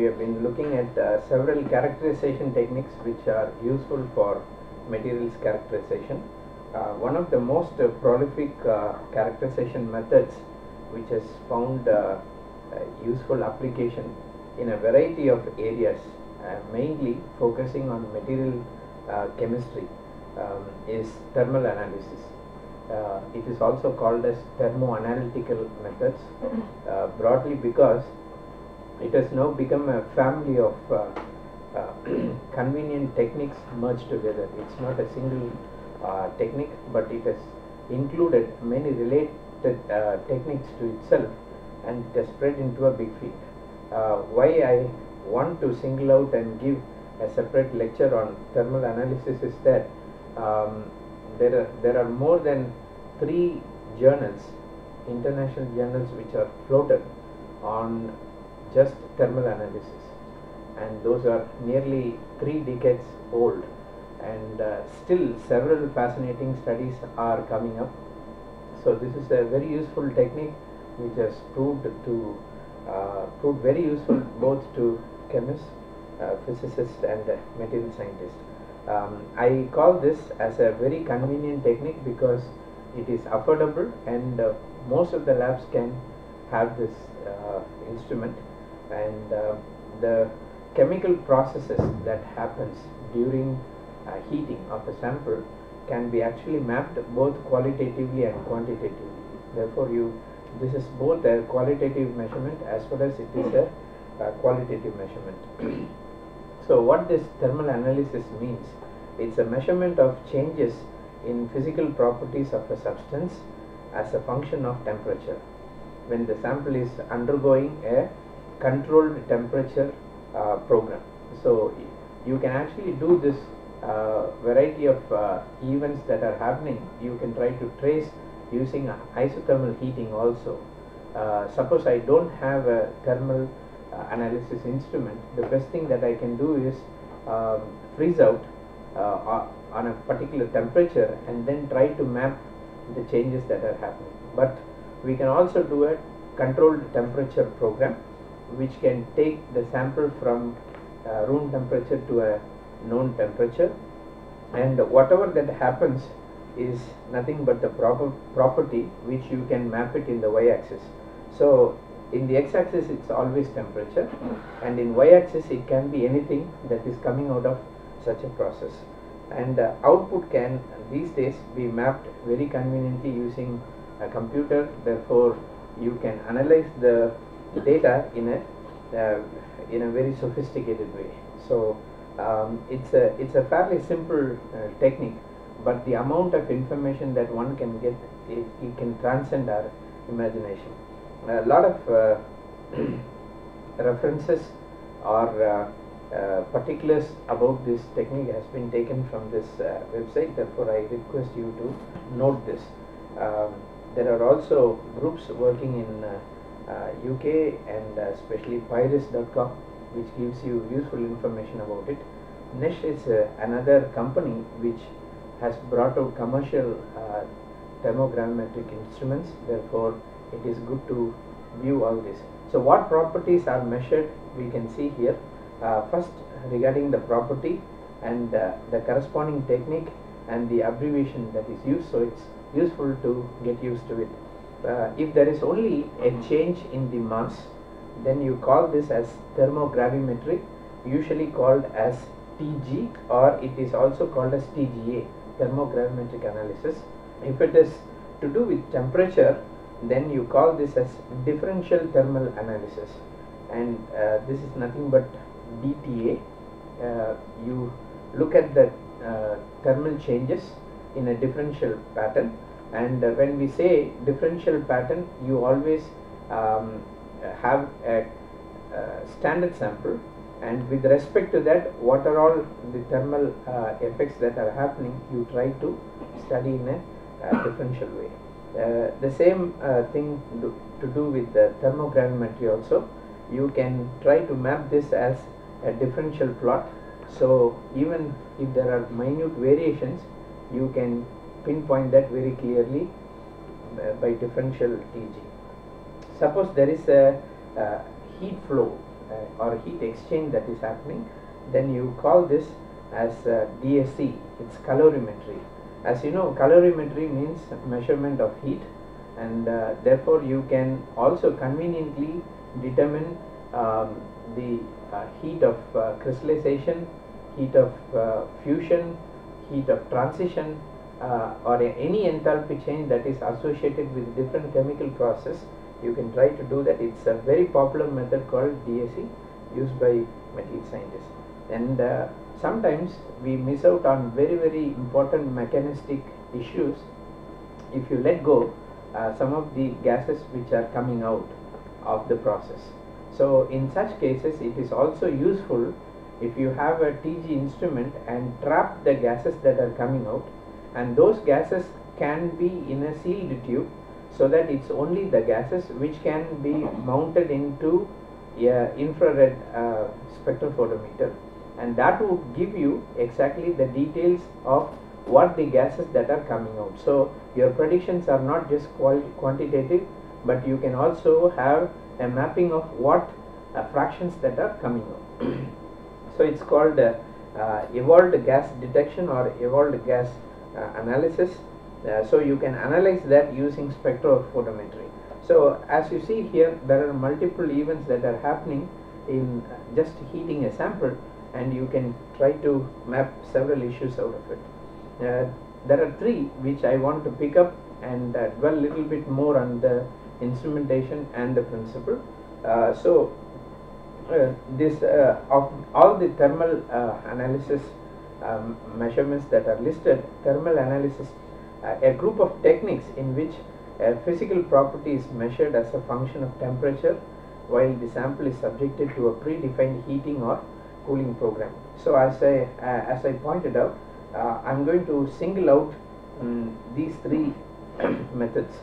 we have been looking at several characterization techniques which are useful for materials characterization. One of the most prolific characterization methods which has found useful application in a variety of areas, mainly focusing on material chemistry, is thermal analysis. It is also called as thermoanalytical methods, broadly because it has now become a family of convenient techniques merged together. It's not a single technique, but it has included many related techniques to itself, and it has spread into a big field. Why I want to single out and give a separate lecture on thermal analysis is that there are more than 3 journals, international journals, which are floated on just thermal analysis, and those are nearly 3 decades old, and still several fascinating studies are coming up. So this is a very useful technique which has proved very useful both to chemists, physicists, and material scientists. I call this as a very convenient technique because it is affordable, and most of the labs can have this instrument, and the chemical processes that happens during heating of a sample can be actually mapped both qualitatively and quantitatively. Therefore, this is both a qualitative measurement as well as it is a qualitative measurement. So what this thermal analysis means, it's a measurement of changes in physical properties of a substance as a function of temperature when the sample is undergoing a controlled temperature program. So you can actually do this variety of events that are happening. You can try to trace using isothermal heating also. Suppose I don't have a thermal analysis instrument, the best thing that I can do is freeze out on a particular temperature and then try to map the changes that are happening. But we can also do a controlled temperature program which can take the sample from room temperature to a known temperature, and whatever that happens is nothing but the property which you can map it in the y-axis. So in the x-axis it's always temperature, and in y-axis it can be anything that is coming out of such a process, and output can these days be mapped very conveniently using a computer. Therefore you can analyze the data in a very sophisticated way. So it's a fairly simple technique, but the amount of information that one can get, it can transcend our imagination. A lot of references or particulars about this technique has been taken from this website. Therefore I request you to note this. There are also groups working in UK, and especially Pyrus.com, which gives you useful information about it. Nesh is another company which has brought out commercial thermogravimetric instruments. Therefore it is good to view all this. So what properties are measured, we can see here. First, regarding the property and the corresponding technique and the abbreviation that is used, so it's useful to get used to it. If there is only a change in the mass, then you call this as thermogravimetry, usually called as TG, or it is also called as TGA, thermogravimetric analysis. If it is to do with temperature, then you call this as differential thermal analysis, and this is nothing but DTA. You look at the thermal changes in a differential pattern, and when we say differential pattern, you always have a standard sample, and with respect to that, what are all the thermal effects that are happening, you try to study in a differential way. The same thing to do with the thermogravimetry also. You can try to map this as a differential plot, so even if there are minute variations, you can pinpoint that very clearly by differential TG. Suppose there is a heat flow or heat exchange that is happening, then you call this as DSC. It's calorimetry. As you know, calorimetry means measurement of heat, and therefore you can also conveniently determine the heat of crystallization, heat of fusion, heat of transition, or any enthalpy change that is associated with different chemical process. You can try to do that. It's a very popular method called DSC, used by material scientists. And sometimes we miss out on very important mechanistic issues if you let go some of the gases which are coming out of the process. So in such cases, it is also useful if you have a TG instrument and trap the gases that are coming out, and those gases can be in a sealed tube, so that it's only the gases which can be mounted into a infrared spectrophotometer, and that would give you exactly the details of what the gases that are coming out. So your predictions are not just quantitative, but you can also have a mapping of what fractions that are coming out. So it's called evolved gas detection or evolved gas analysis. So you can analyze that using spectrophotometry. So as you see here, there are multiple events that are happening in just heating a sample, and you can try to map several issues out of it. There are three which I want to pick up and dwell a little bit more on the instrumentation and the principle. This of all the thermal analysis measurements that are listed, thermal analysis, a group of techniques in which a physical property is measured as a function of temperature while the sample is subjected to a predefined heating or cooling program. So as I pointed out, I'm going to single out these three methods.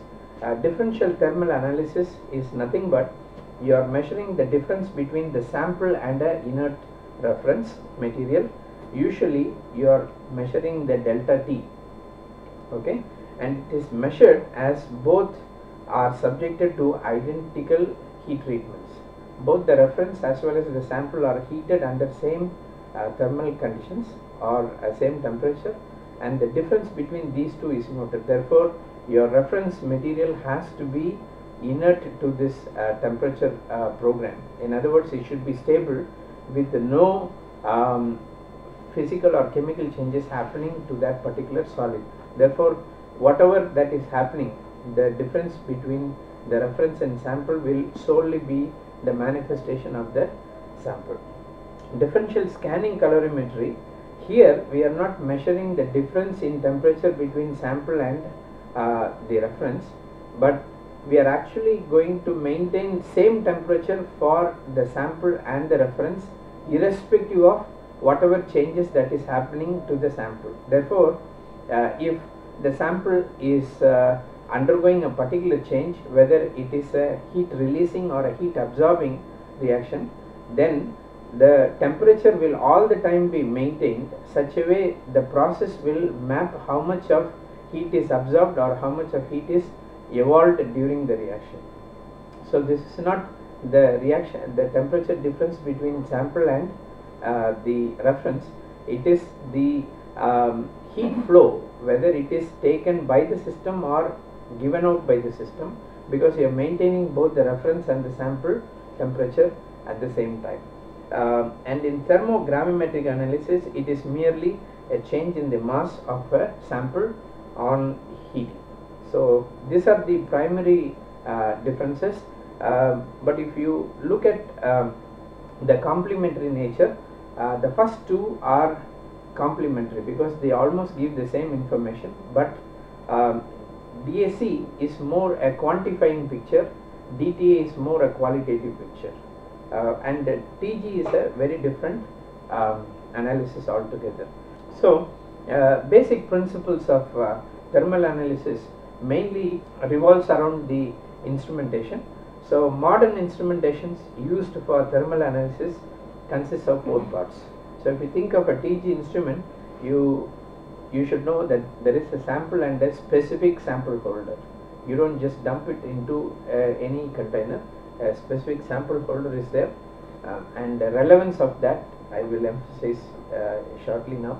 Differential thermal analysis is nothing but you are measuring the difference between the sample and a inert reference material. Usually you are measuring the delta T, okay, and it is measured as both are subjected to identical heat treatments. Both the reference as well as the sample are heated under same thermal conditions or same temperature, and the difference between these two is noted. Therefore your reference material has to be inert to this temperature program. In other words, it should be stable with no physical or chemical changes happening to that particular solid. Therefore whatever that is happening, the difference between the reference and sample will solely be the manifestation of the sample. Differential scanning calorimetry, here we are not measuring the difference in temperature between sample and the reference, but we are actually going to maintain same temperature for the sample and the reference irrespective of whatever changes that is happening to the sample. Therefore if the sample is undergoing a particular change, whether it is a heat releasing or a heat absorbing reaction, then the temperature will all the time be maintained such a way the process will map how much of heat is absorbed or how much of heat is evolved during the reaction. So this is not the reaction, the temperature difference between sample and the reference. It is the heat flow, whether it is taken by the system or given out by the system, because you are maintaining both the reference and the sample temperature at the same time. And in thermogravimetric analysis, it is merely a change in the mass of a sample on heating. So these are the primary differences, but if you look at the complementary nature, the first two are complementary because they almost give the same information, but DSC is more a quantifying picture, DTA is more a qualitative picture, and TG is a very different analysis altogether. So basic principles of thermal analysis mainly revolves around the instrumentation. So modern instrumentations used for thermal analysis consists of four parts. So if you think of a TG instrument, you should know that there is a sample and a specific sample holder. You don't just dump it into any container. A specific sample holder is there, and the relevance of that I will emphasize shortly now.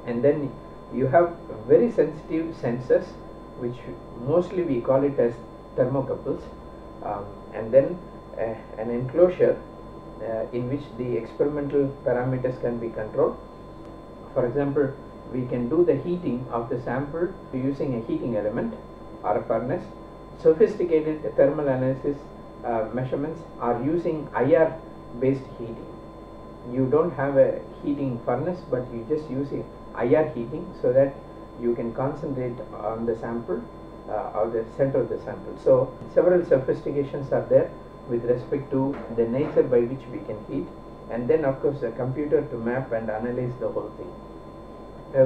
And then you have very sensitive sensors, which mostly we call it as thermocouples, and then an enclosure in which the experimental parameters can be controlled. For example, we can do the heating of the sample using a heating element or a furnace. Sophisticated thermal analysis measurements are using IR based heating. You don't have a heating furnace, but you just use IR heating so that you can concentrate on the sample or the center of the sample. So several sophistications are there with respect to the nature by which we can heat, and then of course a computer to map and analyze the whole thing.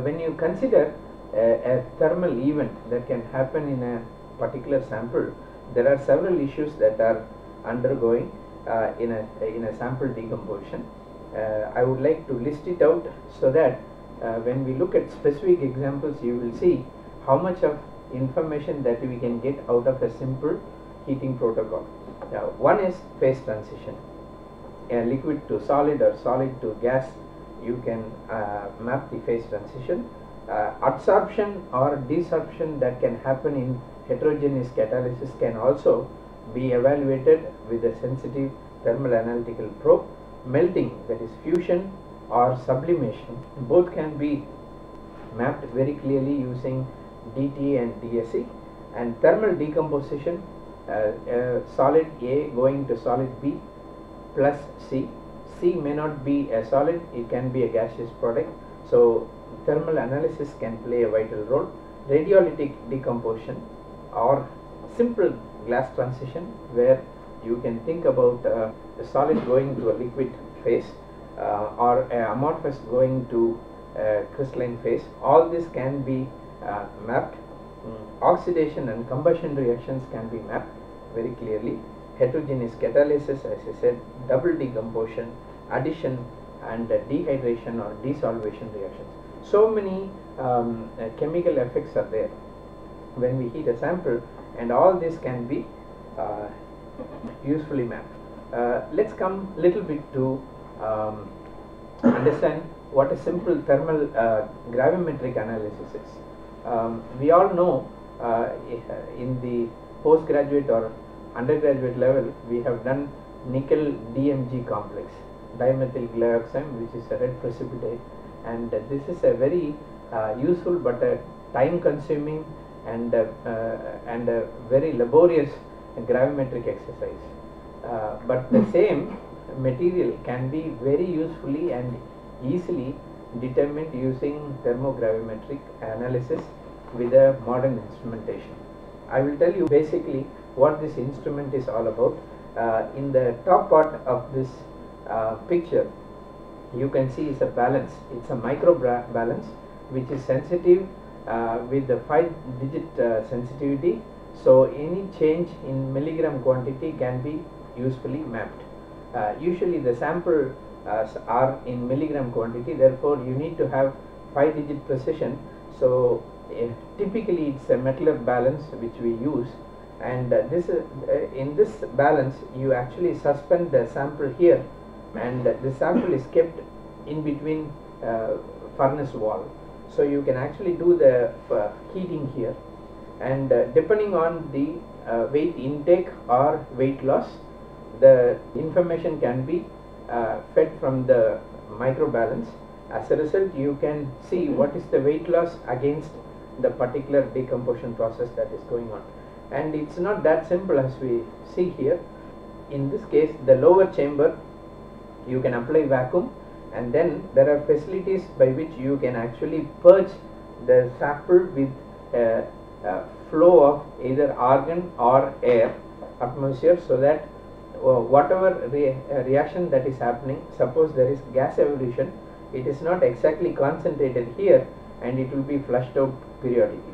When you consider a thermal event that can happen in a particular sample, there are several issues that are undergoing in a sample decomposition. I would like to list it out so that when we look at specific examples, you will see how much of information that we can get out of a simple heating protocol. One is phase transition, a liquid to solid or solid to gas. You can map the phase transition. Adsorption or desorption that can happen in heterogeneous catalysis can also be evaluated with a sensitive thermal analytical probe. Melting, that is fusion or sublimation, both can be mapped very clearly using DT and DSE. And thermal decomposition, solid A going to solid B plus C. C may not be a solid, it can be a gaseous product, so thermal analysis can play a vital role. Radiolytic decomposition or simple glass transition, where you can think about a solid going to a liquid phase or amorphous going to crystalline phase. All this can be mapped. Oxidation and combustion reactions can be mapped very clearly. Heterogeneous catalysis, as I said, double decomposition, addition and dehydration or desolvation reactions. So many chemical effects are there when we heat a sample, and all this can be usefully mapped. Let's come little bit to understand what a simple thermal gravimetric analysis is. We all know in the postgraduate or undergraduate level we have done nickel DMG complex, dimethyl glyoxime, which is a red precipitate, and this is a very useful but a time consuming and a very laborious gravimetric exercise. But the same material can be very usefully and easily determined using thermogravimetric analysis with a modern instrumentation. I will tell you basically what this instrument is all about. In the top part of this picture, you can see is a balance. It's a micro balance which is sensitive with the 5-digit sensitivity. So any change in milligram quantity can be usefully mapped. Usually the sample are in milligram quantity, therefore you need to have 5-digit precision. So typically it's a Mettler balance which we use, and in this balance you actually suspend the sample here, and the sample is kept in between furnace wall, so you can actually do the heating here, and depending on the weight intake or weight loss, the information can be fed from the microbalance. As a result, you can see what is the weight loss against the particular decomposition process that is going on. And it's not that simple as we see here. In this case, the lower chamber you can apply vacuum, and then there are facilities by which you can actually purge the sample with a flow of either argon or air, atmosphere, so that whatever reaction that is happening, suppose there is gas evolution, it is not exactly concentrated here and it will be flushed out periodically.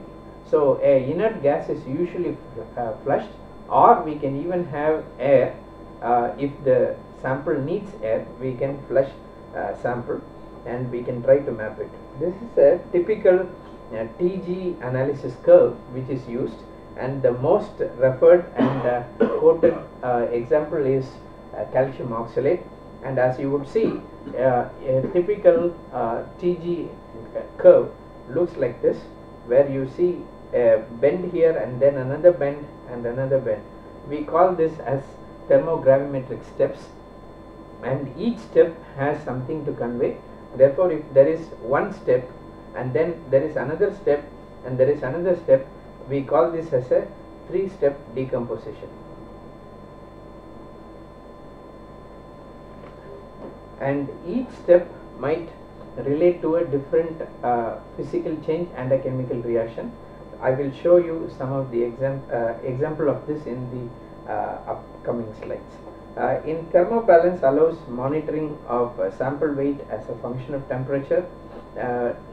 So a inert gas is usually flushed, or we can even have air. If the sample needs air, we can flush sample and we can try to map it. This is a typical TG analysis curve which is used, and the most referred and quoted example is calcium oxalate. And as you would see, a typical TG curve looks like this, where you see a bend here and then another bend and another bend. We call this as thermogravimetric steps, and each step has something to convey. Therefore, if there is one step and then there is another step and there is another step, we call this as a 3-step decomposition. And each step might relate to a different physical change and a chemical reaction. I will show you some of the example of this in the upcoming slides. In thermobalance allows monitoring of sample weight as a function of temperature.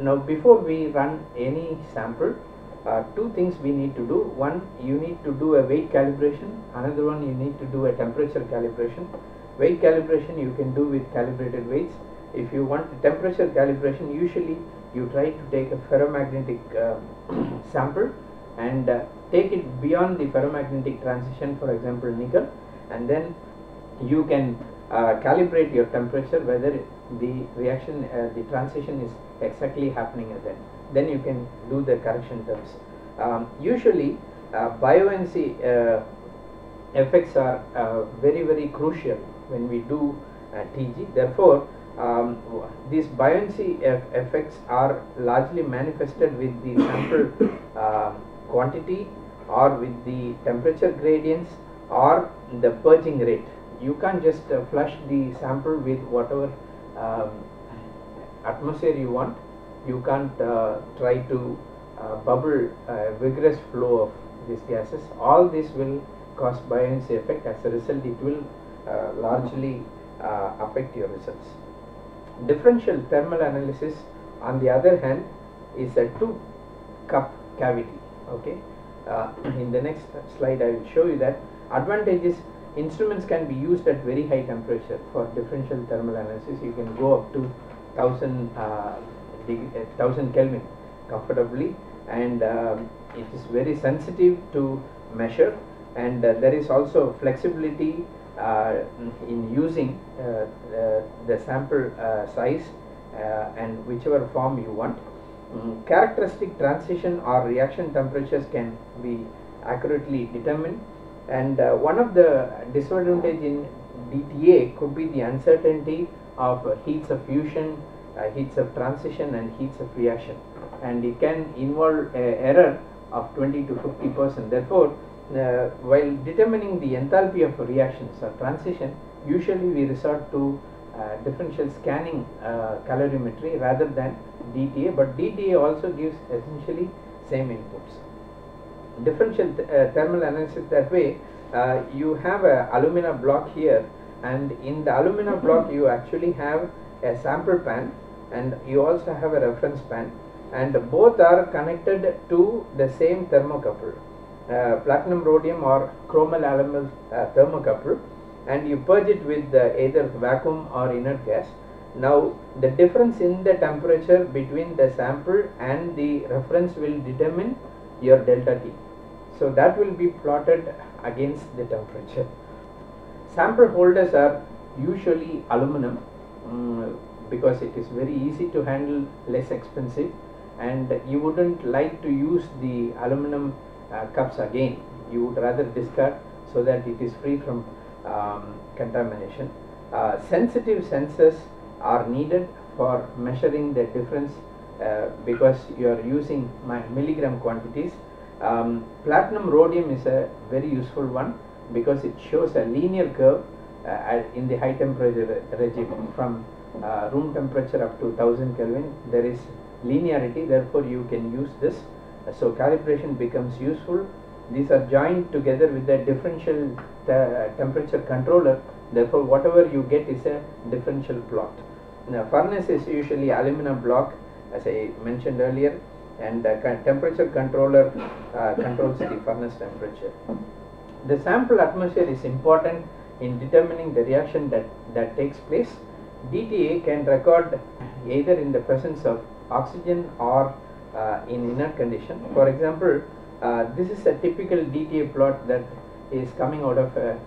Now before we run any sample, two things we need to do. One, you need to do a weight calibration. Another one, you need to do a temperature calibration. Weight calibration you can do with calibrated weights. If you want temperature calibration, usually you try to take a ferromagnetic sample and take it beyond the ferromagnetic transition, for example nickel, and then you can calibrate your temperature whether the reaction, the transition is exactly happening at that. Then you can do the correction terms. Usually buoyancy effects are very crucial when we do TG. Therefore, these buoyancy effects are largely manifested with the sample quantity or with the temperature gradients or the purging rate. You can't just flush the sample with whatever atmosphere you want. You can't try to bubble a vigorous flow of these gases. All this will cause buoyancy effect. As a result, it will largely affect your results. Differential thermal analysis, on the other hand, is a 2-cup cavity. Okay, in the next slide I will show you that. Advantages: instruments can be used at very high temperature for differential thermal analysis. You can go up to 1000 Kelvin comfortably, and it is very sensitive to measure, and there is also flexibility in using the sample size and whichever form you want. Characteristic transition or reaction temperatures can be accurately determined, and one of the disadvantages in DTA could be the uncertainty of heats of fusion, heats of transition and heats of reaction, and it can involve error of 20 to 50%. Therefore, while determining the enthalpy of reactions or transition, usually we resort to differential scanning calorimetry rather than DTA, but DTA also gives essentially same inputs. Differential thermal analysis, that way you have a alumina block here, and in the alumina block you actually have a sample pan and you also have a reference pan, and both are connected to the same thermocouple, platinum rhodium or chromal aluminum thermocouple, and you purge it with either vacuum or inert gas. Now the difference in the temperature between the sample and the reference will determine your delta T. So that will be plotted against the temperature. Sample holders are usually aluminum because it is very easy to handle, less expensive, and you wouldn't like to use the aluminum cups again. You would rather discard so that it is free from contamination. Sensitive sensors are needed for measuring the difference because you are using milligram quantities. Platinum rhodium is a very useful one because it shows a linear curve in the high temperature regime. From room temperature up to 1000 Kelvin there is linearity, therefore you can use this. So calibration becomes useful. These are joined together with a differential temperature controller, therefore whatever you get is a differential plot. Now furnace is usually aluminum block, as I mentioned earlier, and temperature controller controls the furnace temperature. The sample atmosphere is important in determining the reaction that takes place. DTA can record either in the presence of oxygen or in inert condition. For example, this is a typical DTA plot that is coming out of an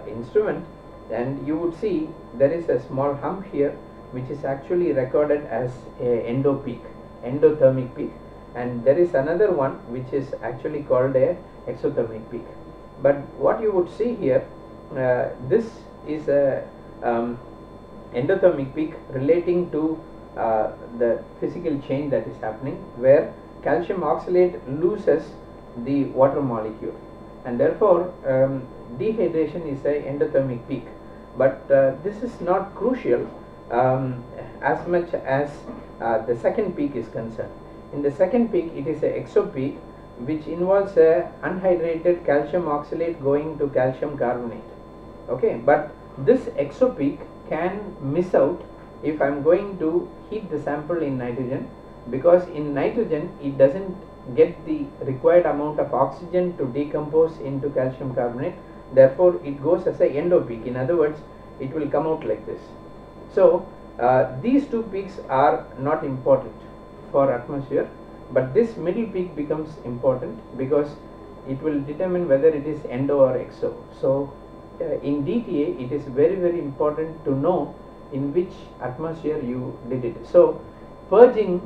instrument, and you would see there is a small hump here which is actually recorded as a endothermic peak, and there is another one which is actually called a exothermic peak. But what you would see here, this is a endothermic peak relating to the physical change that is happening, where calcium oxalate loses the water molecule, and therefore dehydration is a endothermic peak. But this is not crucial as much as the second peak is concerned. In the second peak, it is a exo peak which involves a unhydrated calcium oxalate going to calcium carbonate. Okay, but this exo peak can miss out if I am going to heat the sample in nitrogen, because in nitrogen it doesn't get the required amount of oxygen to decompose into calcium carbonate, therefore it goes as a endo peak. In other words, it will come out like this. So these two peaks are not important for atmosphere, but this middle peak becomes important because it will determine whether it is endo or exo. So in DTA it is very important to know in which atmosphere you did it. So purging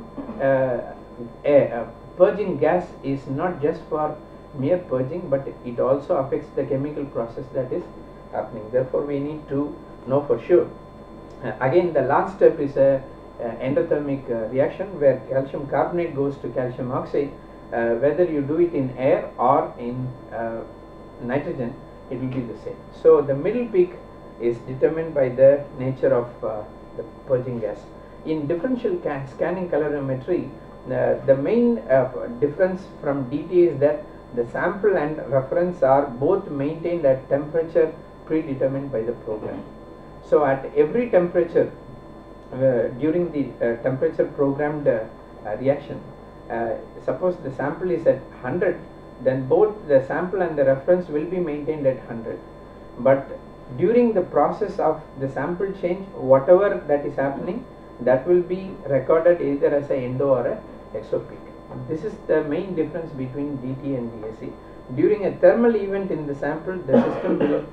purging gas is not just for mere purging, but it also affects the chemical process that is happening. Therefore we need to know for sure. Again, the last step is a endothermic reaction where calcium carbonate goes to calcium oxide. Whether you do it in air or in nitrogen, it will be the same. So the middle peak is determined by the nature of the purging gas. In differential scanning calorimetry, the main difference from DTA is that the sample and reference are both maintained at temperature predetermined by the program. So at every temperature during the temperature programmed reaction, suppose the sample is at 100, then both the sample and the reference will be maintained at 100. But during the process of the sample change, whatever that is happening, that will be recorded either as a endo or a exo peak. This is the main difference between DT and DSC. During a thermal event in the sample, the system will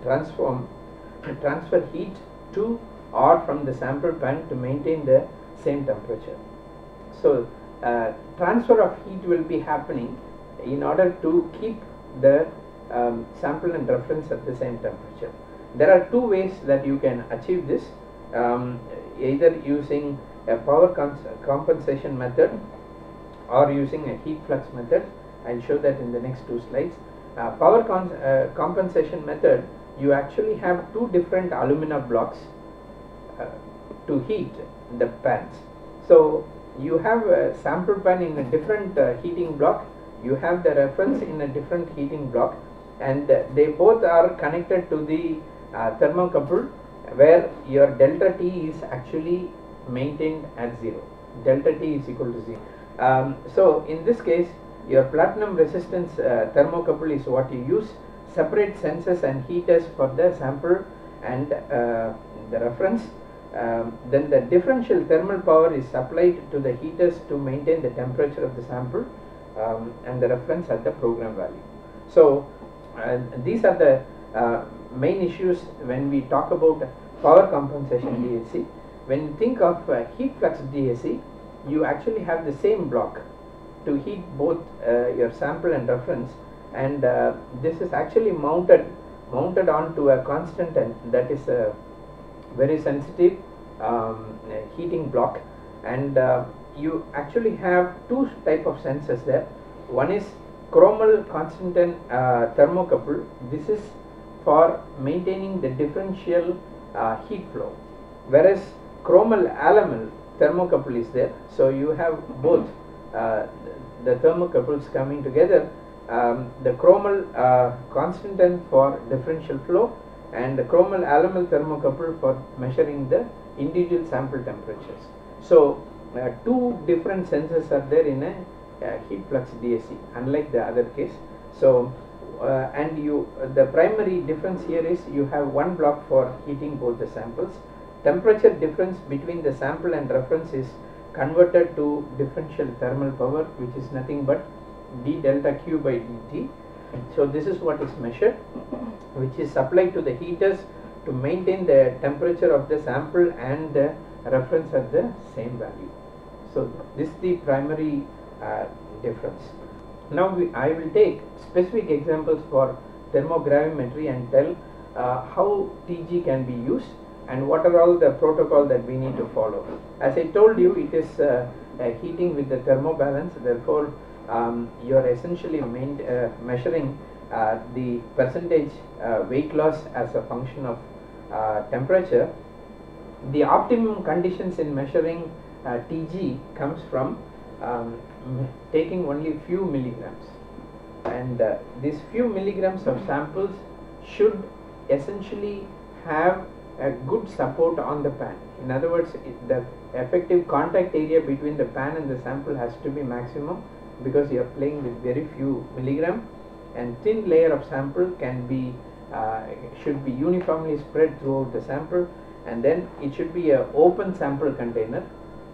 transfer heat to or from the sample pan to maintain the same temperature. So transfer of heat will be happening in order to keep the sample and reference at the same temperature. There are two ways that you can achieve this, either using a power compensation method or using a heat flux method. I'll show that in the next two slides. Power compensation method, you actually have two different alumina blocks to heat the pans. So you have a sample pan in a different heating block, you have the reference in a different heating block, and they both are connected to the thermocouple, where your delta T is actually maintained at 0. Delta T is equal to 0. So in this case, your platinum resistance thermocouple is what you use. Separate sensors and heaters for the sample and the reference. Then the differential thermal power is supplied to the heaters to maintain the temperature of the sample and the reference at the program value. So these are the main issues when we talk about power compensation DSC. When you think of heat flux DSC, you actually have the same block to heat both your sample and reference, and this is actually mounted onto a constant, and that is a very sensitive heating block. And you actually have two type of sensors there. One is chromal constant thermocouple. This is for maintaining the differential heat flow, whereas chromal alamal thermocouple is there. So you have both the thermocouples coming together, the chromal constant for differential flow and the chromal alamal thermocouple for measuring the individual sample temperatures. So two different sensors are there in a heat flux DSC, unlike the other case. So and the primary difference here is you have one block for heating both the samples. Temperature difference between the sample and reference is converted to differential thermal power, which is nothing but d delta Q by dt. So this is what is measured, which is supplied to the heaters to maintain the temperature of the sample and the reference at the same value. So this is the primary difference. Now I will take specific examples for thermogravimetry and tell how TG can be used and what are all the protocol that we need to follow. As I told you, it is heating with the thermobalance, therefore you are essentially measuring the percentage weight loss as a function of temperature. The optimum conditions in measuring TG comes from taking only few milligrams, and these few milligrams of samples should essentially have a good support on the pan. In other words, the effective contact area between the pan and the sample has to be maximum, because you are playing with very few milligram, and thin layer of sample can be should be uniformly spread throughout the sample, and then it should be a open sample container.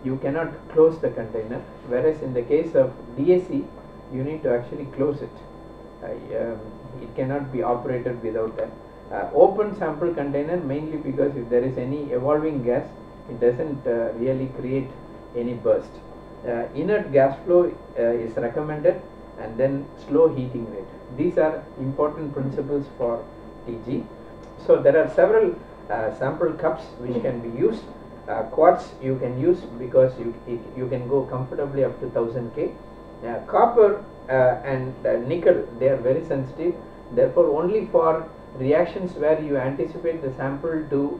You cannot close the container, whereas in the case of DAC you need to actually close it. It cannot be operated without a open sample container, mainly because if there is any evolving gas, it doesn't really create any burst. Inert gas flow is recommended, and then slow heating rate. These are important principles for TG. So there are several sample cups which can be used. Quartz you can use because you can go comfortably up to 1000 K. Copper and nickel, they are very sensitive, therefore only for reactions where you anticipate the sample to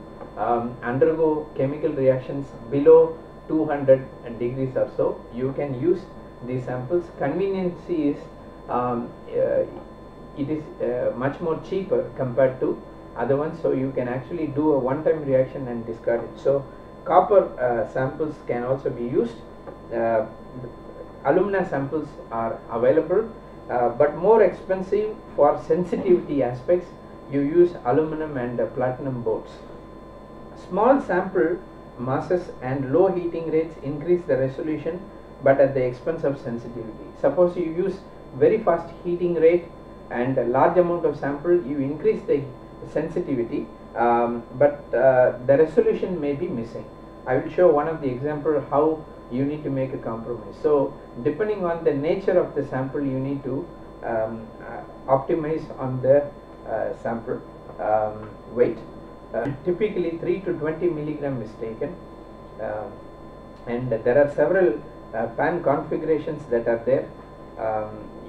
undergo chemical reactions below 200 degrees or so, you can use these samples. Conveniency is it is much more cheaper compared to other ones, so you can actually do a one-time reaction and discard it. So copper samples can also be used. Alumina samples are available, but more expensive for sensitivity aspects. You use aluminum and platinum boards. Small sample masses and low heating rates increase the resolution, but at the expense of sensitivity. Suppose you use very fast heating rate and a large amount of sample, you increase the sensitivity, but the resolution may be missing. I will show one of the example how you need to make a compromise. So depending on the nature of the sample, you need to optimize on the sample weight. Typically 3 to 20 milligram is taken, and there are several pan configurations that are there.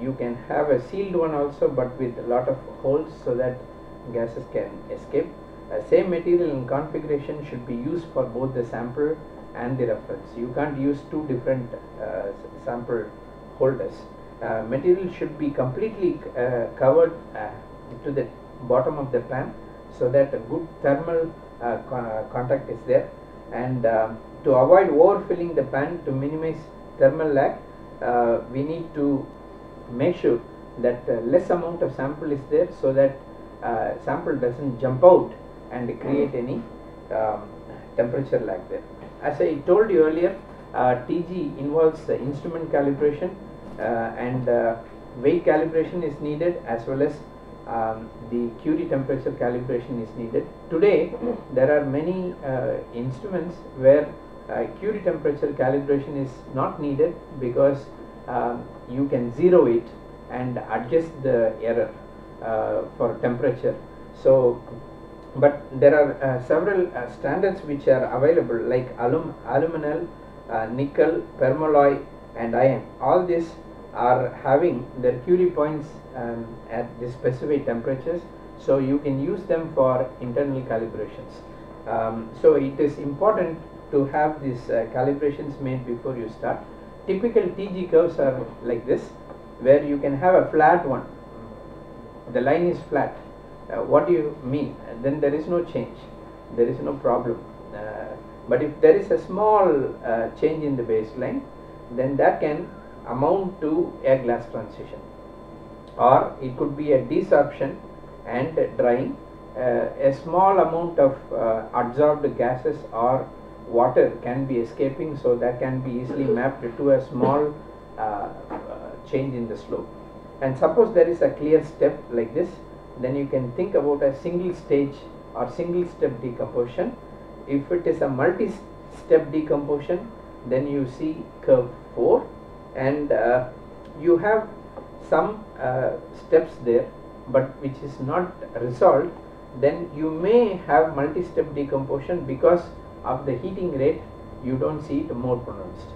You can have a sealed one also, but with a lot of holes so that gases can escape. Same material and configuration should be used for both the sample and the reference. You can't use two different sample holders. Material should be completely covered to the bottom of the pan, so that a good thermal contact is there, and to avoid overfilling the pan, to minimize thermal lag, we need to make sure that less amount of sample is there, so that sample doesn't jump out and create any temperature lag there. As I told you earlier, TG involves instrument calibration, and weight calibration is needed, as well as the Curie temperature calibration is needed. Today there are many instruments where Curie temperature calibration is not needed, because you can zero it and adjust the error for temperature. So but there are several standards which are available, like aluminal, nickel, permalloy and iron. All these are having their Curie points at the specified temperatures, so you can use them for internal calibrations. So it is important to have these calibrations made before you start. Typical TG curves are like this, where you can have a flat one, the line is flat. What do you mean? Then there is no change, there is no problem. But if there is a small change in the baseline, then that can amount to a glass transition, or it could be a desorption and drying. A small amount of adsorbed gases or water can be escaping, so that can be easily mapped to a small change in the slope. And suppose there is a clear step like this, then you can think about a single stage or single step decomposition. If it is a multi-step decomposition, then you see curve 4, and you have some steps there but which is not resolved. Then you may have multi-step decomposition because of the heating rate. You don't see it more pronounced.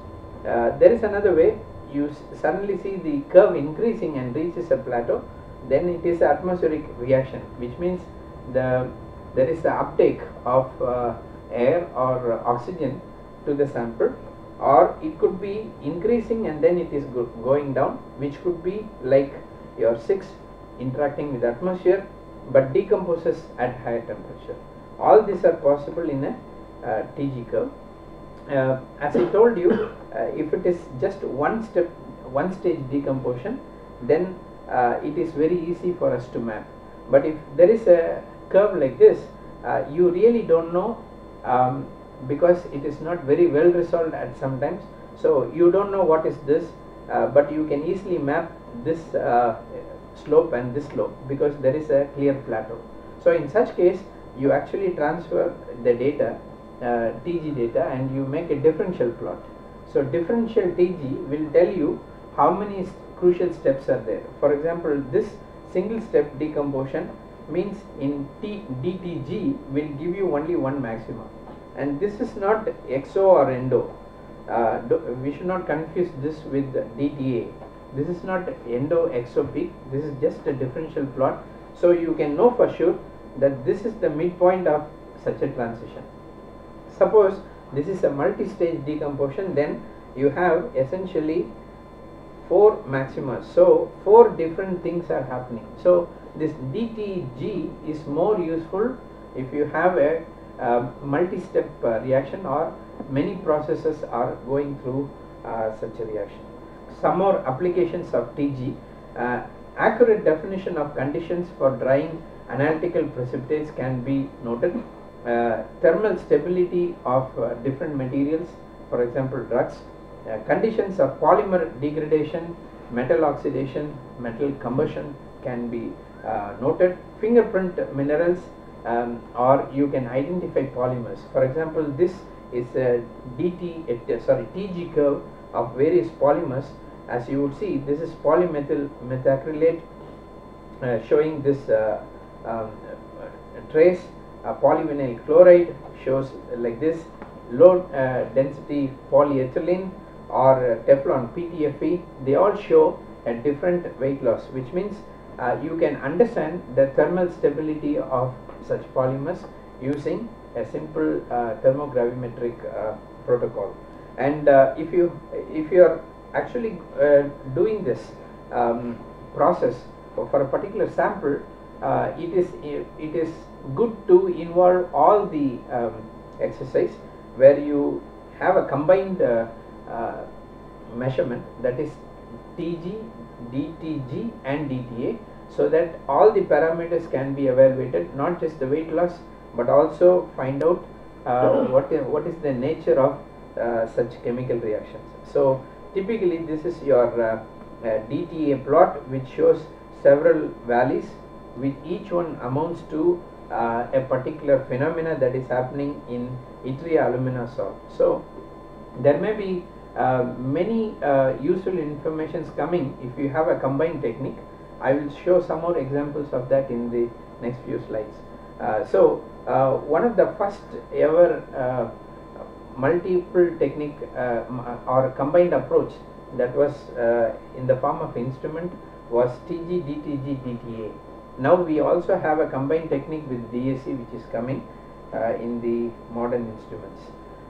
There is another way. You suddenly see the curve increasing and reaches a plateau. Then it is atmospheric reaction, which means there is the uptake of air or oxygen to the sample, or it could be increasing and then it is going down, which could be like your 6 interacting with atmosphere but decomposes at higher temperature. All these are possible in a TG curve. As I told you, if it is just one stage decomposition, then it is very easy for us to map. But if there is a curve like this, you really don't know, because it is not very well resolved at sometimes. So you don't know what is this, but you can easily map this slope and this slope because there is a clear plateau. So in such case, you actually transfer the data, TG data, and you make a differential plot. So differential TG will tell you how many crucial steps are there. For example, this single step decomposition means in DTG will give you only one maximum, and this is not exo or endo. We should not confuse this with DTA. This is not endo exo peak. This is just a differential plot. So you can know for sure that this is the midpoint of such a transition. Suppose this is a multi-stage decomposition, then you have essentially 4 maxima. So 4 different things are happening. So this DTG is more useful if you have a multi-step reaction or many processes are going through such a reaction. Some more applications of TG. Accurate definition of conditions for drying analytical precipitates can be noted. Thermal stability of different materials, for example drugs, conditions of polymer degradation, metal oxidation, metal combustion can be noted. Fingerprint minerals, or you can identify polymers. For example, this is a TG curve of various polymers. As you would see, this is polymethyl methacrylate, showing this trace. Polyvinyl chloride shows like this. Low density polyethylene or Teflon PTFE, they all show a different weight loss, which means you can understand the thermal stability of such polymers using a simple thermogravimetric protocol. And if you are actually doing this process for a particular sample, it is good to involve all the exercise where you have a combined measurement, that is TG, DTG and DTA, so that all the parameters can be evaluated, not just the weight loss but also find out what is the nature of such chemical reactions. So typically this is your DTA plot, which shows several valleys, which each one amounts to a particular phenomena that is happening in yttria alumina salt. So there may be many useful informations coming if you have a combined technique. I will show some more examples of that in the next few slides. One of the first ever multiple technique or combined approach that was in the form of instrument was TG, DTG, DTA. Now we also have a combined technique with DAC, which is coming in the modern instruments.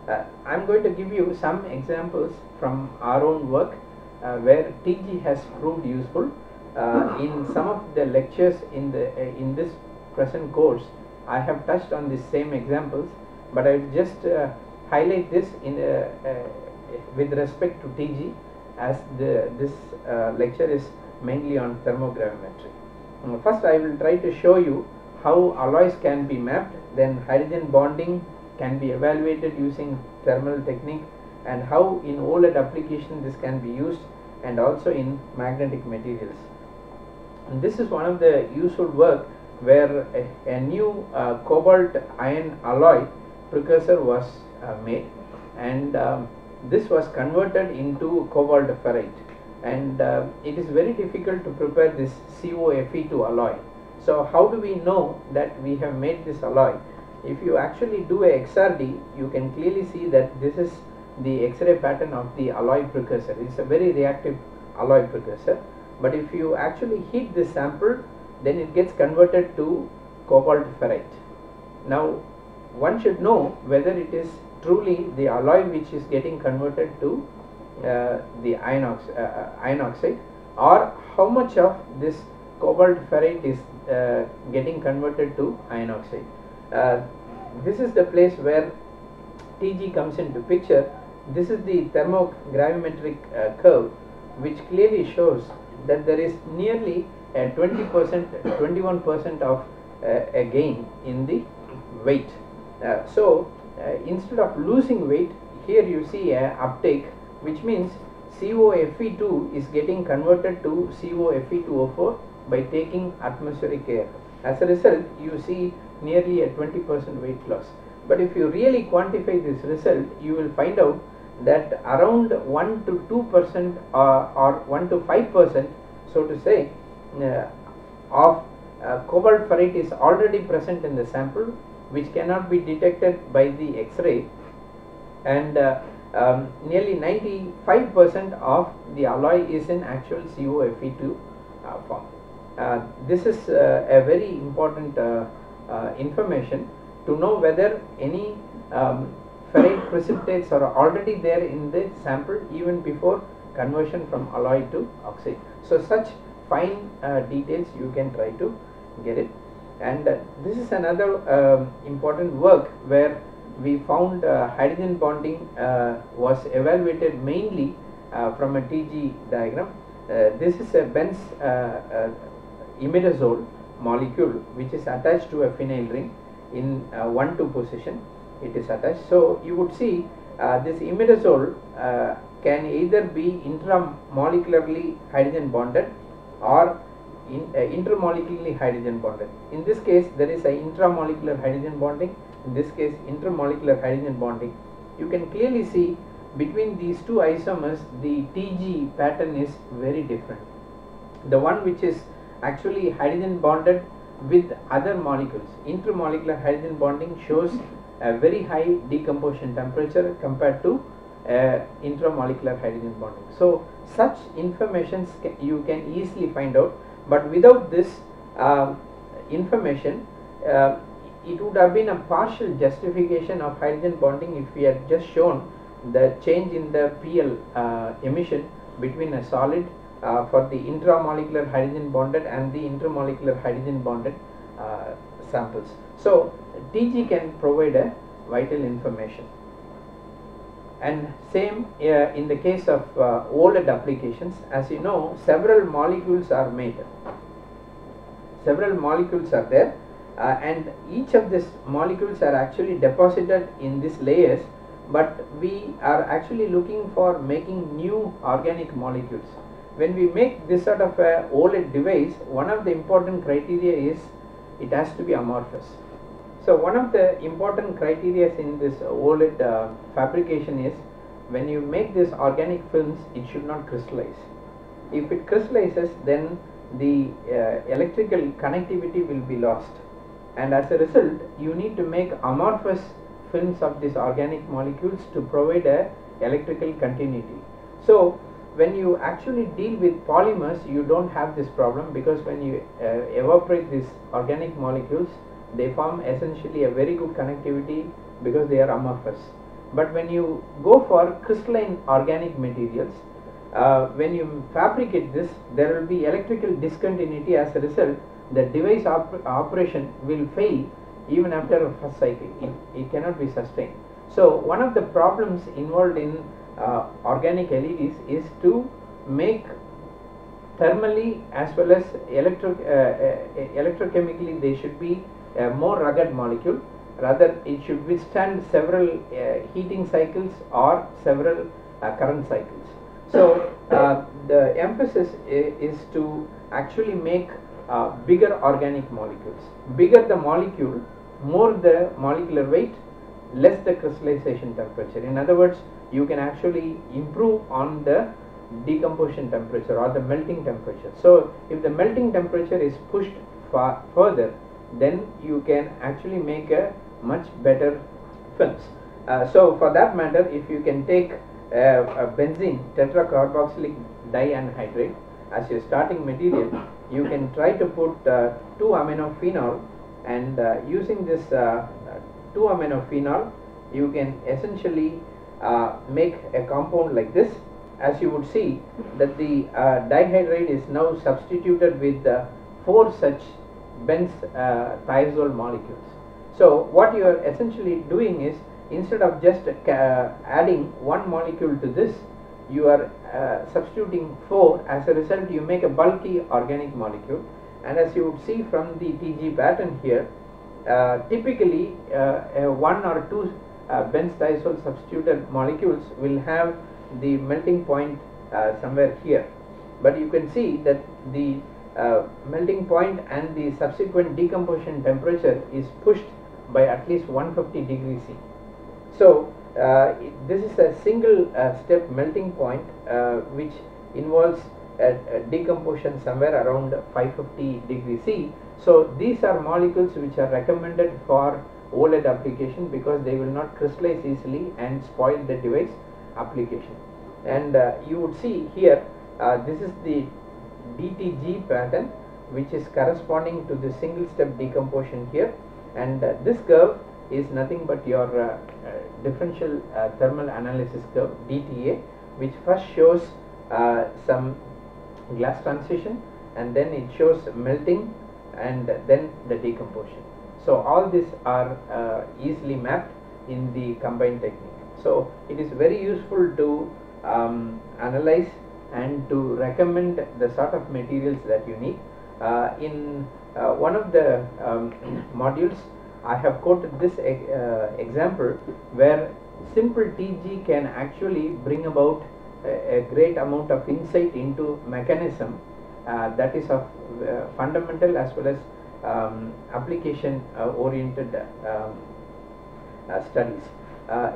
I am going to give you some examples from our own work where TG has proved useful. In some of the lectures in this present course, I have touched on the same examples, but I will just highlight this in with respect to TG, as this lecture is mainly on thermogravimetry. First I will try to show you how alloys can be mapped, then hydrogen bonding can be evaluated using thermal technique, and how in OLED application this can be used, and also in magnetic materials. And this is one of the useful work where a new cobalt iron alloy precursor was made, and this was converted into cobalt ferrite, and it is very difficult to prepare this COFe2 alloy. So how do we know that we have made this alloy? If you actually do a XRD, you can clearly see that this is the X-ray pattern of the alloy precursor. It's a very reactive alloy precursor, but if you actually heat this sample, then it gets converted to cobalt ferrite. Now one should know whether it is truly the alloy which is getting converted to the iron oxide, or how much of this cobalt ferrite is getting converted to iron oxide. This is the place where TG comes into picture. This is the thermogravimetric curve, which clearly shows that there is nearly a 20%, 21% of a gain in the weight. So instead of losing weight, here you see a uptake, which means COFe2 is getting converted to COFe2O4 by taking atmospheric air. As a result, you see nearly a 20% weight loss. But if you really quantify this result, you will find out that around 1 to 2% or 1 to 5%, so to say, of cobalt ferrite is already present in the sample, which cannot be detected by the X-ray, and nearly 95% of the alloy is in actual COFe2 form. This is a very important information to know whether any ferrite precipitates are already there in the sample even before conversion from alloy to oxide. So such fine details you can try to get it. And this is another important work where we found hydrogen bonding was evaluated mainly from a TG diagram. This is a Benz imidazole molecule which is attached to a phenyl ring in 1,2 position. It is attached. So you would see this imidazole can either be intramolecularly hydrogen bonded or intermolecularly hydrogen bonded. In this case, there is a intramolecular hydrogen bonding. In this case, intermolecular hydrogen bonding. You can clearly see between these two isomers, the TG pattern is very different. The one which is actually hydrogen bonded with other molecules, intermolecular hydrogen bonding, shows a very high decomposition temperature compared to intramolecular hydrogen bonding. So such information you can easily find out, but without this information, it would have been a partial justification of hydrogen bonding if we had just shown the change in the PL emission between a solid for the intramolecular hydrogen bonded and the intermolecular hydrogen bonded samples. So TG can provide a vital information. And same in the case of OLED applications. As you know, several molecules are made. Several molecules are there, and each of these molecules are actually deposited in these layers, but we are actually looking for making new organic molecules. When we make this sort of a OLED device, one of the important criteria is it has to be amorphous. So one of the important criteria in this OLED fabrication is, when you make these organic films, it should not crystallize. If it crystallizes, then the electrical connectivity will be lost, and as a result you need to make amorphous films of these organic molecules to provide a electrical continuity. So when you actually deal with polymers, you don't have this problem, because when you evaporate these organic molecules, they form essentially a very good connectivity because they are amorphous. But when you go for crystalline organic materials, when you fabricate this, there will be electrical discontinuity. As a result, the device operation will fail even after a first cycle. It cannot be sustained. So one of the problems involved in organic LEDs is to make thermally as well as electrochemically, they should be a more rugged molecule. Rather, it should withstand several heating cycles or several current cycles. So the emphasis is to actually make bigger organic molecules. Bigger the molecule, more the molecular weight, less the crystallization temperature. In other words, you can actually improve on the decomposition temperature or the melting temperature. So if the melting temperature is pushed further, then you can actually make a much better films. So for that matter, if you can take a benzene tetracarboxylic dianhydrate as your starting material, you can try to put 2-aminophenol, and using this 2-aminophenol, you can essentially make a compound like this. As you would see that the dihydrate is now substituted with 4 such benz thiazole molecules. So what you are essentially doing is, instead of just adding one molecule to this, you are substituting 4. As a result, you make a bulky organic molecule. And as you would see from the TG pattern here, typically 1 or 2 benz-thiazole substituted molecules will have the melting point somewhere here, but you can see that the melting point and the subsequent decomposition temperature is pushed by at least 150 degrees C. So this is a single step melting point which involves a decomposition somewhere around 550 degrees C. So these are molecules which are recommended for OLED application because they will not crystallize easily and spoil the device application. And you would see here, this is the DTG pattern, which is corresponding to the single step decomposition here, and this curve is nothing but your differential thermal analysis curve, DTA, which first shows some glass transition, and then it shows melting, and then the decomposition. So all these are easily mapped in the combined technique. So it is very useful to analyze and to recommend the sort of materials that you need. In one of the modules, I have quoted this example where simple TG can actually bring about a great amount of insight into mechanism that is of fundamental as well as application oriented studies.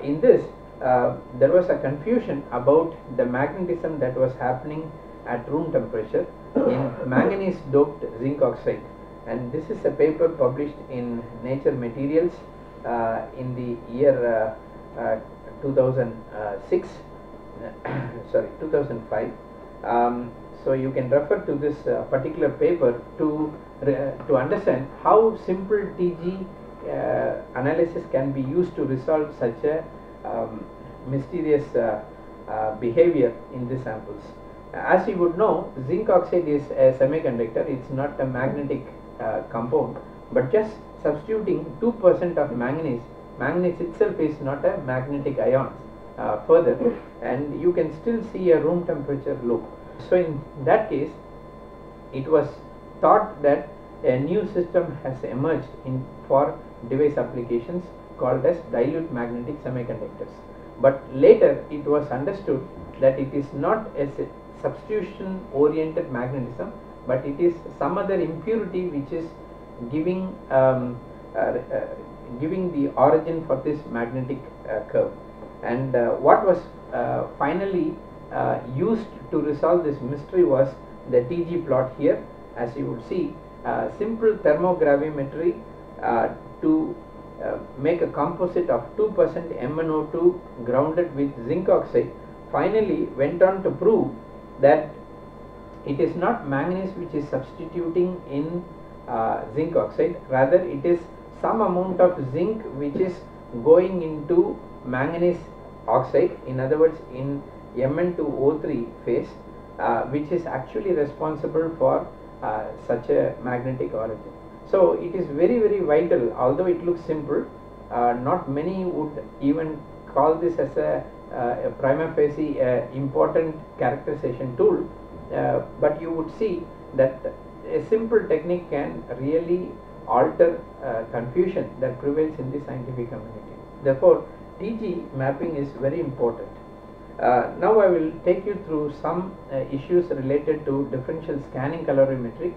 In this, there was a confusion about the magnetism that was happening at room temperature in manganese doped zinc oxide, and this is a paper published in Nature Materials in the year 2006 sorry 2005. So you can refer to this particular paper to understand how simple TG analysis can be used to resolve such a mysterious behavior in the samples. As you would know, zinc oxide is a semiconductor. It's not a magnetic compound, but just substituting 2% of manganese itself is not a magnetic ion further, and you can still see a room temperature loop. So in that case, it was thought that a new system has emerged for device applications called as dilute magnetic semiconductors. But later it was understood that it is not a substitution oriented magnetism, but it is some other impurity which is giving the origin for this magnetic curve. And what was finally used to resolve this mystery was the TG plot here. As you would see, simple thermogravimetry to make a composite of 2% MnO2 grounded with zinc oxide finally went on to prove that it is not manganese which is substituting in zinc oxide, rather it is some amount of zinc which is going into manganese oxide, in other words in Mn2O3 phase, which is actually responsible for such a magnetic origin. So it is very, very vital. Although it looks simple, not many would even call this as a prima facie important characterization tool, but you would see that a simple technique can really alter confusion that prevails in the scientific community. Therefore, TG mapping is very important. Now I will take you through some issues related to differential scanning calorimetry.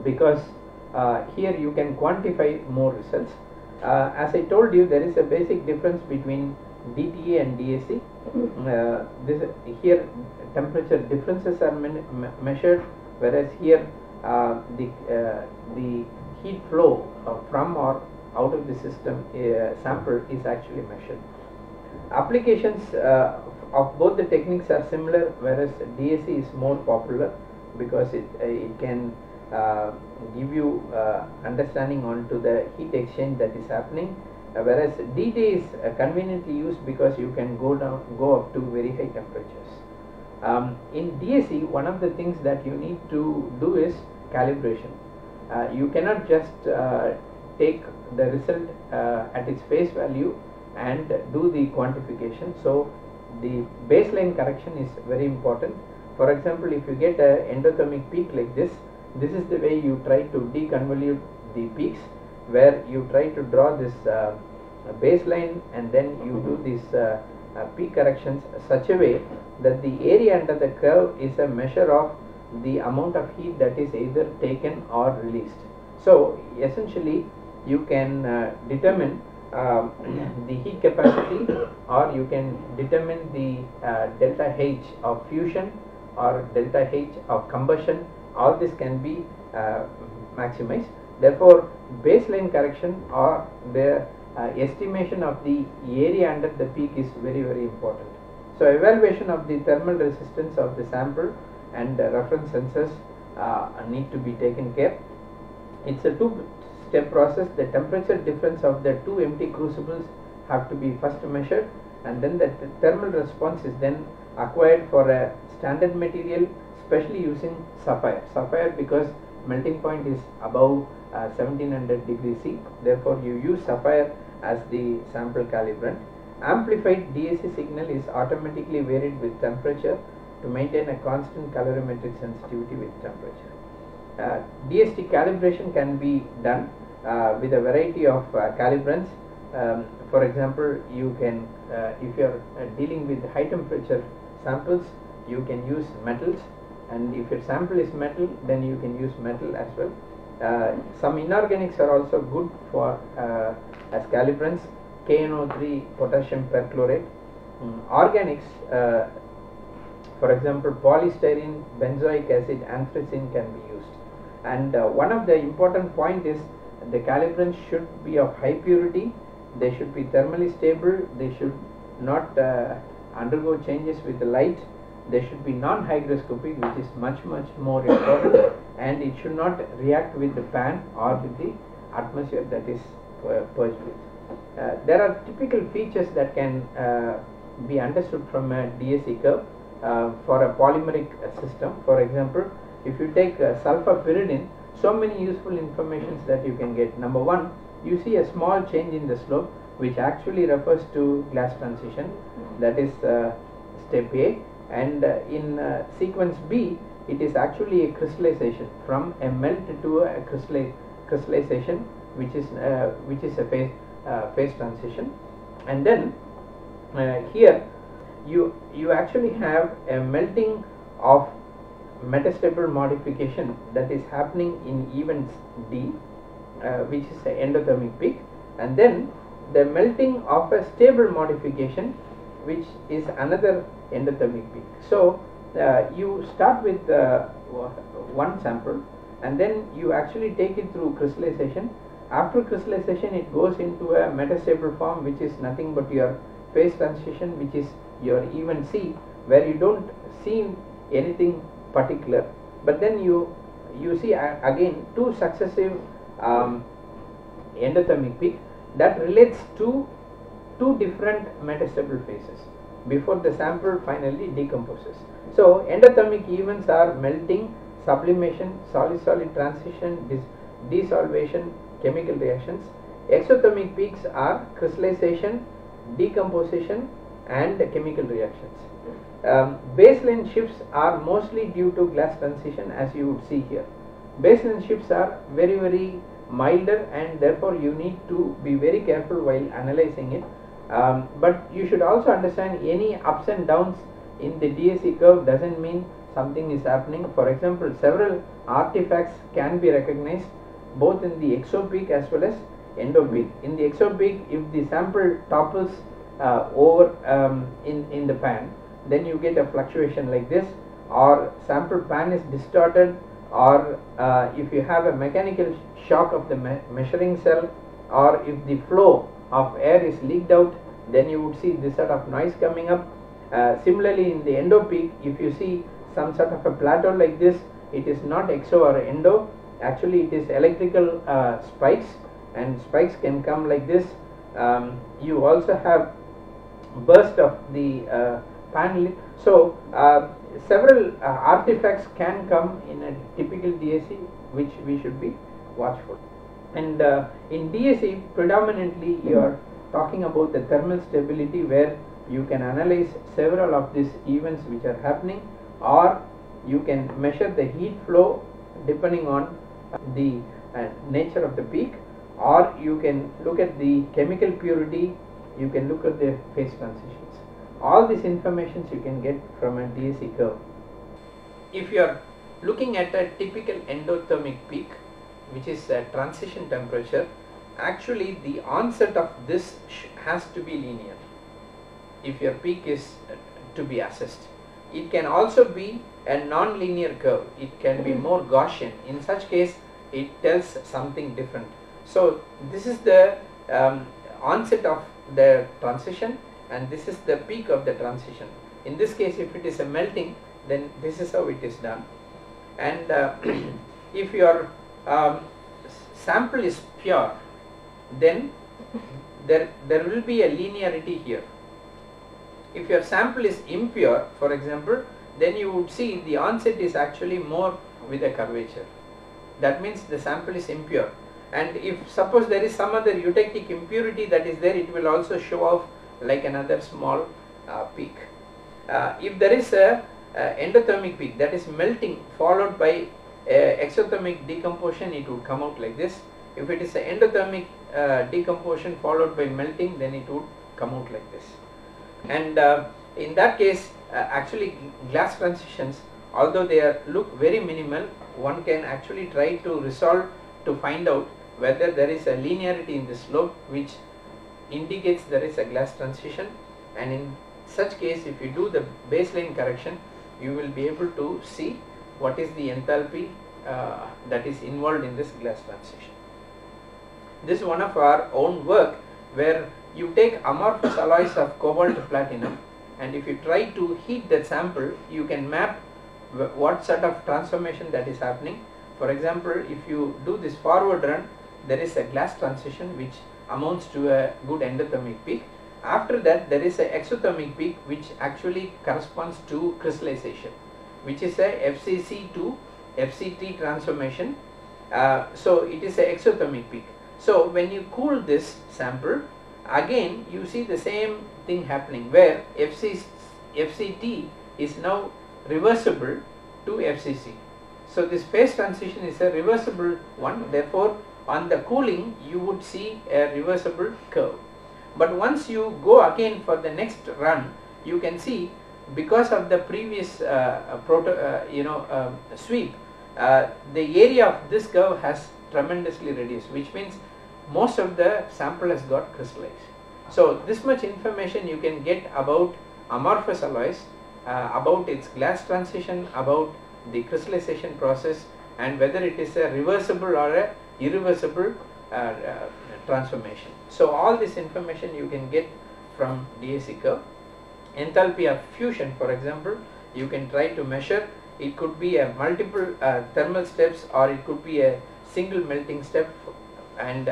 because here you can quantify more results. As I told you, there is a basic difference between DTA and DAC. Here temperature differences are measured, whereas here the heat flow from or out of the system sample is actually measured. Applications of both the techniques are similar, whereas DAC is more popular because it can give you understanding onto the heat exchange that is happening, whereas DTA is conveniently used because you can go up to very high temperatures. In DAC, one of the things that you need to do is calibration. You cannot just take the result at its face value and do the quantification. So the baseline correction is very important. For example, if you get an endothermic peak like this is the way you try to deconvolute the peaks, where you try to draw this baseline and then you do these peak corrections such a way that the area under the curve is a measure of the amount of heat that is either taken or released. So essentially you can determine the heat capacity, or you can determine the delta H of fusion or delta H of combustion. All this can be maximized. Therefore, baseline correction or the estimation of the area under the peak is very, very important. So evaluation of the thermal resistance of the sample and reference sensors need to be taken care. It's a two-step process. The temperature difference of the two empty crucibles have to be first measured, and then the thermal response is then acquired for a standard material, especially using sapphire because melting point is above 1700 degrees C. Therefore you use sapphire as the sample calibrant. Amplified DAC signal is automatically varied with temperature to maintain a constant calorimetric sensitivity with temperature. DST calibration can be done with a variety of calibrants. For example, you can if you are dealing with high temperature samples, you can use metals, and if your sample is metal, then you can use metal as well. Some inorganics are also good for as calibrants. KNO3 potassium perchlorate. Organics, for example, polystyrene, benzoic acid, anthracene can be used. And one of the important point is the calibrants should be of high purity, they should be thermally stable, they should not undergo changes with the light, they should be non-hygroscopic, which is much more important, and it should not react with the fan or with the atmosphere that is purged with. There are typical features that can be understood from a DAC curve for a polymeric system. For example, if you take sulfapyridine, so many useful informations that you can get. Number one, you see a small change in the slope, which actually refers to glass transition, that is step A, and in sequence B, it is actually a crystallization from a melt to a crystallization, which is a phase transition. And then here you actually have a melting of metastable modification that is happening in event D, which is the endothermic peak, and then the melting of a stable modification, which is another endothermic peak. So you start with one sample, and then you actually take it through crystallization. After crystallization, it goes into a metastable form, which is nothing but your phase transition, which is your event C, where you don't see anything particular, but then you see again two successive endothermic peak that relates to two different metastable phases before the sample finally decomposes. So endothermic events are melting, sublimation, solid-solid transition, desolvation, chemical reactions. Exothermic peaks are crystallization, decomposition, and chemical reactions. Baseline shifts are mostly due to glass transition, as you would see here. Baseline shifts are very milder, and therefore you need to be very careful while analyzing it. But you should also understand any ups and downs in the DAC curve doesn't mean something is happening. For example, several artifacts can be recognized both in the exopeak as well as endopeak. In the exopeak, if the sample topples over in the pan, then you get a fluctuation like this, or sample pan is distorted, or if you have a mechanical shock of the measuring cell, or if the flow of air is leaked out, then you would see this sort of noise coming up. Similarly, in the endopeak, if you see some sort of a plateau like this, it is not exo or endo, actually it is electrical spikes, and spikes can come like this. You also have burst of the pan lid. So several artifacts can come in a typical DAC, which we should be watchful. And in DAC, predominantly you are talking about the thermal stability, where you can analyze several of these events which are happening, or you can measure the heat flow depending on the nature of the peak, or you can look at the chemical purity, you can look at the phase transitions. All these informations you can get from a DAC curve. If you are looking at a typical endothermic peak, which is a transition temperature, actually the onset of this has to be linear if your peak is to be assessed. It can also be a non-linear curve, it can be more Gaussian. In such case, it tells something different. So this is the onset of the transition, and this is the peak of the transition. In this case, if it is a melting, then this is how it is done. And if your sample is pure, then there will be a linearity here. If your sample is impure, for example, then you would see the onset is actually more with a curvature. That means the sample is impure. And if suppose there is some other eutectic impurity that is there, it will also show off like another small peak. If there is a endothermic peak, that is melting followed by exothermic decomposition, it would come out like this. If it is an endothermic decomposition followed by melting, then it would come out like this. And in that case, actually glass transitions, although they look very minimal, one can actually try to resolve to find out whether there is a linearity in the slope which indicates there is a glass transition, and in such case, if you do the baseline correction, you will be able to see what is the enthalpy that is involved in this glass transition. This is one of our own work, where you take amorphous alloys of cobalt platinum, and if you try to heat that sample, you can map what sort of transformation that is happening. For example, if you do this forward run, there is a glass transition which amounts to a good endothermic peak. After that, there is a exothermic peak which actually corresponds to crystallization, which is a FCC to FCT transformation. So it is a exothermic peak. So when you cool this sample, again you see the same thing happening, where FCT is now reversible to FCC. So this phase transition is a reversible one, therefore on the cooling you would see a reversible curve. But once you go again for the next run, you can see because of the previous sweep, the area of this curve has tremendously reduced, which means most of the sample has got crystallized. So this much information you can get about amorphous alloys, about its glass transition, about the crystallization process, and whether it is a reversible or a irreversible transformation. So all this information you can get from DAC curve. Enthalpy of fusion, for example, you can try to measure. It could be a multiple thermal steps, or it could be a single melting step, and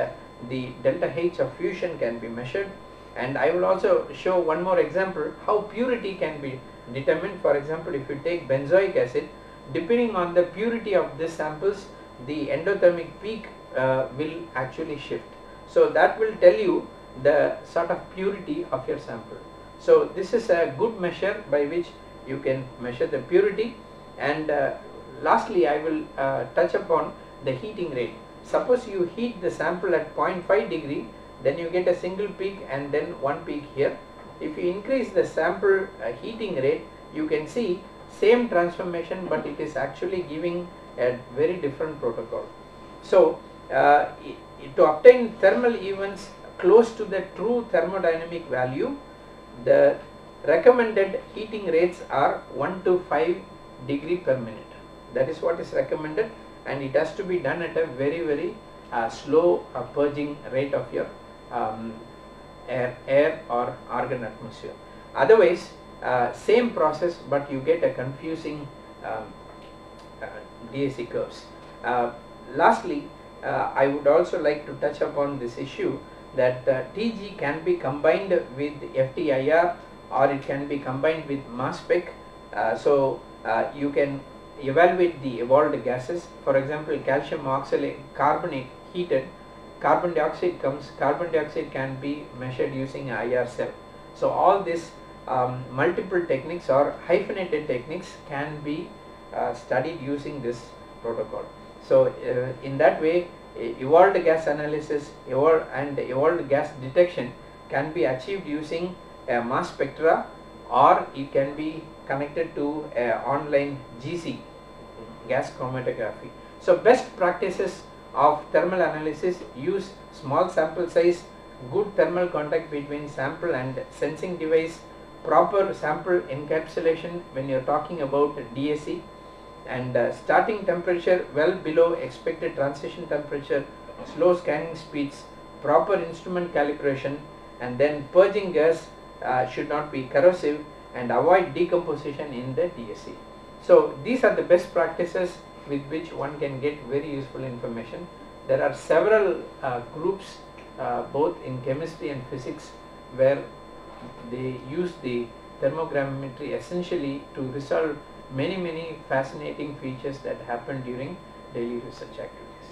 the delta H of fusion can be measured. And I will also show one more example how purity can be determined. For example, if you take benzoic acid, depending on the purity of these samples, the endothermic peak will actually shift. So that will tell you the sort of purity of your sample. So this is a good measure by which you can measure the purity. And lastly, I will touch upon the heating rate. Suppose you heat the sample at 0.5 degree, then you get a single peak and then one peak here. If you increase the sample heating rate, you can see same transformation, but it is actually giving a very different protocol. So to obtain thermal events close to the true thermodynamic value, the recommended heating rates are 1 to 5 degree per minute. That is what is recommended, and it has to be done at a very slow purging rate of your air or argon atmosphere. Otherwise, same process, but you get a confusing DAC curves. Lastly, I would also like to touch upon this issue that TG can be combined with FTIR, or it can be combined with mass spec. So you can evaluate the evolved gases. For example, calcium oxalate carbonate heated, carbon dioxide comes, carbon dioxide can be measured using IR cell. So all these multiple techniques or hyphenated techniques can be studied using this protocol. So in that way, evolved gas analysis and evolved gas detection can be achieved using a mass spectra, or it can be connected to online GC, gas chromatography. So best practices of thermal analysis: use small sample size, good thermal contact between sample and sensing device, proper sample encapsulation when you are talking about DAC, and starting temperature well below expected transition temperature, slow scanning speeds, proper instrument calibration, and then purging gas should not be corrosive, and avoid decomposition in the DAC. So these are the best practices with which one can get very useful information. There are several groups both in chemistry and physics where they use the thermogrammetry essentially to resolve many fascinating features that happen during daily research activities.